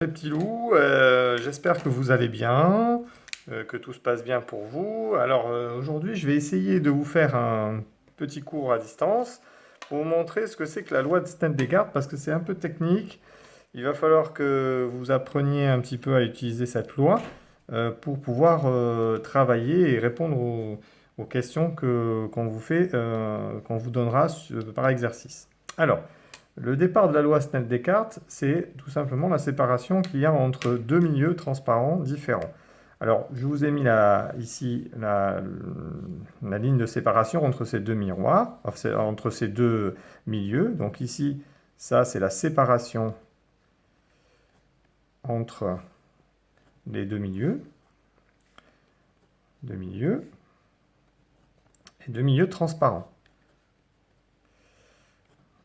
Les petits loups, j'espère que vous allez bien, que tout se passe bien pour vous. Alors aujourd'hui, je vais essayer de vous faire un petit cours à distance pour vous montrer ce que c'est que la loi de Snell-Descartes parce que c'est un peu technique. Il va falloir que vous appreniez un petit peu à utiliser cette loi pour pouvoir travailler et répondre aux questions qu'on vous fait, qu'on vous donnera par exercice. Alors, le départ de la loi Snell-Descartes, c'est tout simplement la séparation qu'il y a entre deux milieux transparents différents. Alors, je vous ai mis ici la ligne de séparation entre ces deux miroirs, entre ces deux milieux. Donc ici, ça, c'est la séparation entre les deux milieux et deux milieux transparents.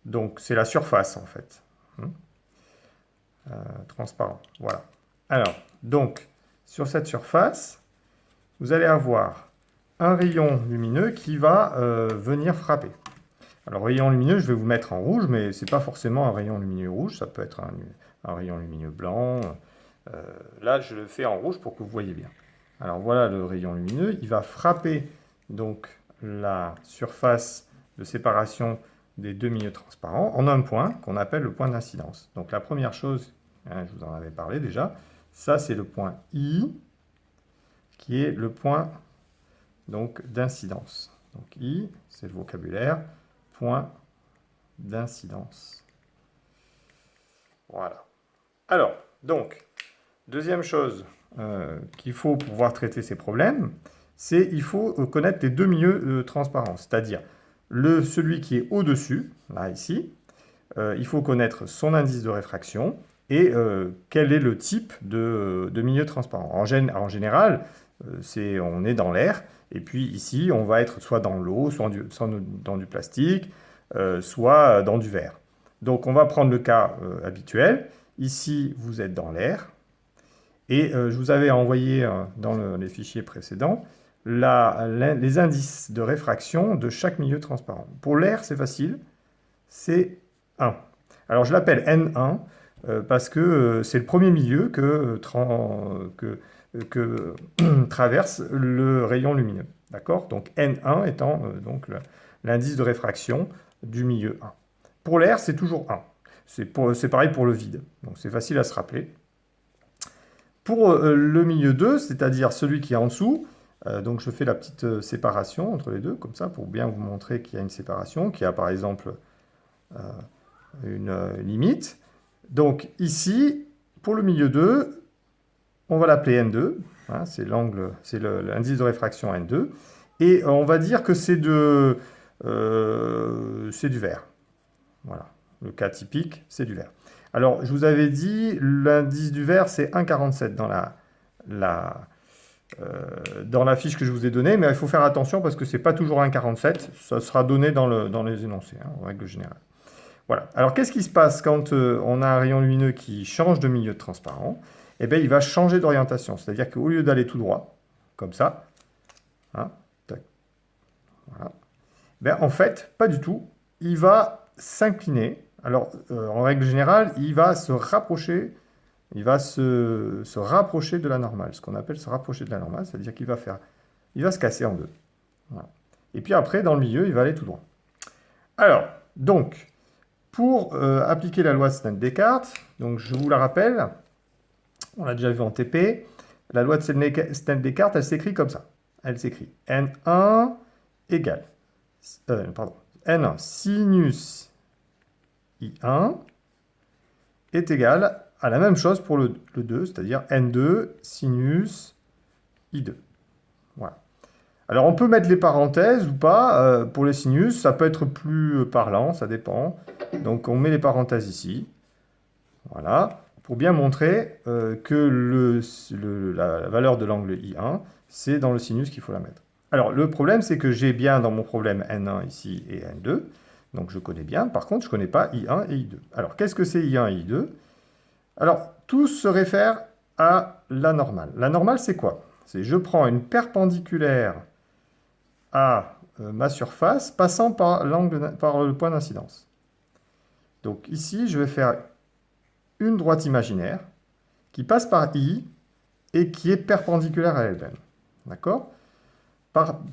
Donc, c'est la surface, en fait. Transparent, voilà. Alors, donc, sur cette surface, vous allez avoir un rayon lumineux qui va venir frapper. Alors, rayon lumineux, je vais vous mettre en rouge, mais ce n'est pas forcément un rayon lumineux rouge, ça peut être un rayon lumineux blanc. Là, je le fais en rouge pour que vous voyez bien. Alors, voilà le rayon lumineux. Il va frapper donc la surface de séparation des deux milieux transparents en un point qu'on appelle le point d'incidence. Donc, la première chose, je vous en avais parlé déjà, ça, c'est le point I, qui est le point d'incidence. Donc I, c'est le vocabulaire, point d'incidence. Voilà. Alors, donc, deuxième chose qu'il faut pour pouvoir traiter ces problèmes, c'est il faut connaître les deux milieux transparents, c'est-à-dire celui qui est au-dessus, là, ici, il faut connaître son indice de réfraction et quel est le type de milieu transparent. En général, on est dans l'air, et puis ici, on va être soit dans l'eau, soit dans du plastique, soit dans du verre. Donc on va prendre le cas habituel. Ici, vous êtes dans l'air, et je vous avais envoyé dans les fichiers précédents les indices de réfraction de chaque milieu transparent. Pour l'air, c'est facile, c'est 1. Alors je l'appelle N1 parce que c'est le premier milieu que traverse le rayon lumineux. D'accord? Donc N1 étant donc l'indice de réfraction du milieu 1. Pour l'air, c'est toujours 1. C'est pareil pour le vide. Donc c'est facile à se rappeler. Pour le milieu 2, c'est-à-dire celui qui est en dessous, donc je fais la petite séparation entre les deux, comme ça, pour bien vous montrer qu'il y a une séparation, qu'il y a par exemple une limite. Donc ici, pour le milieu 2, on va l'appeler N2, hein, c'est l'indice de réfraction N2, et on va dire que c'est du verre. Voilà, le cas typique, c'est du verre. Alors, je vous avais dit, l'indice du verre, c'est 1,47 dans la fiche que je vous ai donnée, mais il faut faire attention parce que ce n'est pas toujours 1,47, ça sera donné dans les énoncés, hein, en règle générale. Voilà. Alors, qu'est-ce qui se passe quand on a un rayon lumineux qui change de milieu de transparent? Eh bien, il va changer d'orientation. C'est-à-dire qu'au lieu d'aller tout droit, comme ça, hein, tac, voilà, ben, en fait, pas du tout. Il va s'incliner. Alors, en règle générale, il va se rapprocher. Il va se rapprocher de la normale. Ce qu'on appelle se rapprocher de la normale, c'est-à-dire qu'il va se casser en deux. Voilà. Et puis après, dans le milieu, il va aller tout droit. Alors, donc, pour appliquer la loi de Snell-Descartes, donc je vous la rappelle, on l'a déjà vu en TP, la loi de Snell-Descartes, elle s'écrit comme ça. Elle s'écrit N1 égale, N1 sinus I1 est égal à la même chose pour le 2, c'est-à-dire N2 sinus I2. Voilà. Alors on peut mettre les parenthèses ou pas, pour les sinus, ça peut être plus parlant, ça dépend. Donc on met les parenthèses ici, voilà, pour bien montrer que la valeur de l'angle I1, c'est dans le sinus qu'il faut la mettre. Alors le problème, c'est que j'ai bien dans mon problème N1 ici et N2, donc je connais bien, par contre je ne connais pas I1 et I2. Alors qu'est-ce que c'est I1 et I2? Alors tout se réfère à la normale. La normale, c'est quoi? C'est je prends une perpendiculaire à ma surface passant par le point d'incidence. Donc ici, je vais faire une droite imaginaire. qui passe par I et qui est perpendiculaire à elle-même. D'accord?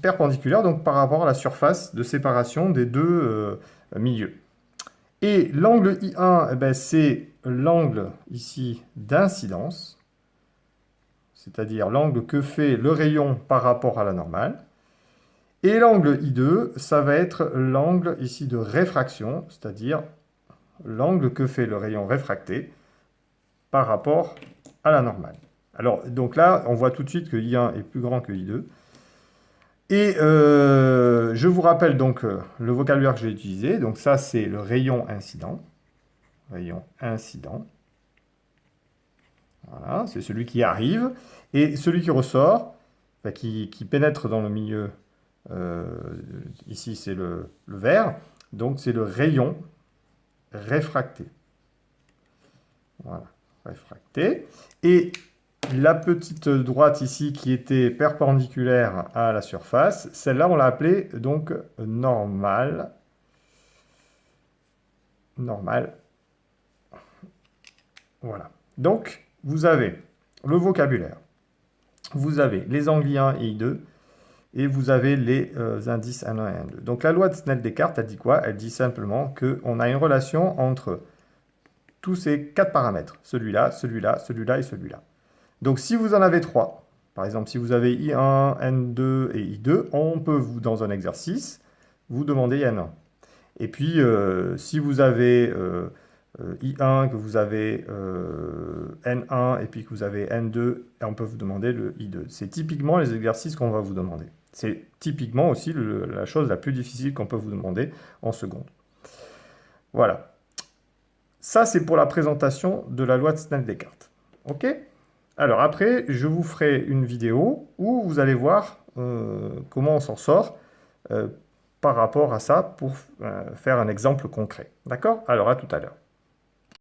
Perpendiculaire, donc par rapport à la surface de séparation des deux milieux. Et l'angle I1, eh ben, c'est l'angle ici d'incidence, c'est-à-dire l'angle que fait le rayon par rapport à la normale. Et l'angle I2, ça va être l'angle ici de réfraction, c'est-à-dire l'angle que fait le rayon réfracté par rapport à la normale. Alors, donc là, on voit tout de suite que I1 est plus grand que I2. Et je vous rappelle donc le vocabulaire que j'ai utilisé. Donc ça, c'est le rayon incident. Rayon incident. Voilà, c'est celui qui arrive. Et celui qui ressort, enfin, qui pénètre dans le milieu, ici c'est le vert, donc c'est le rayon réfracté. Voilà, réfracté. Et la petite droite ici qui était perpendiculaire à la surface, celle-là on l'a appelée donc normale. Normale. Voilà. Donc, vous avez le vocabulaire. Vous avez les angles I1 et I2. Et vous avez les indices N1 et N2. Donc la loi de Snell-Descartes, elle dit quoi? Elle dit simplement qu'on a une relation entre tous ces quatre paramètres. Celui-là, celui-là, celui-là et celui-là. Donc si vous en avez trois, par exemple si vous avez I1, N2 et I2, on peut, dans un exercice, vous demander N1. Et puis si vous avez I1, que vous avez N1 et puis que vous avez N2, on peut vous demander le I2. C'est typiquement les exercices qu'on va vous demander. C'est typiquement aussi la chose la plus difficile qu'on peut vous demander en seconde. Voilà. Ça, c'est pour la présentation de la loi de Snell-Descartes. OK? Alors après, je vous ferai une vidéo où vous allez voir comment on s'en sort par rapport à ça pour faire un exemple concret. D'accord? Alors à tout à l'heure.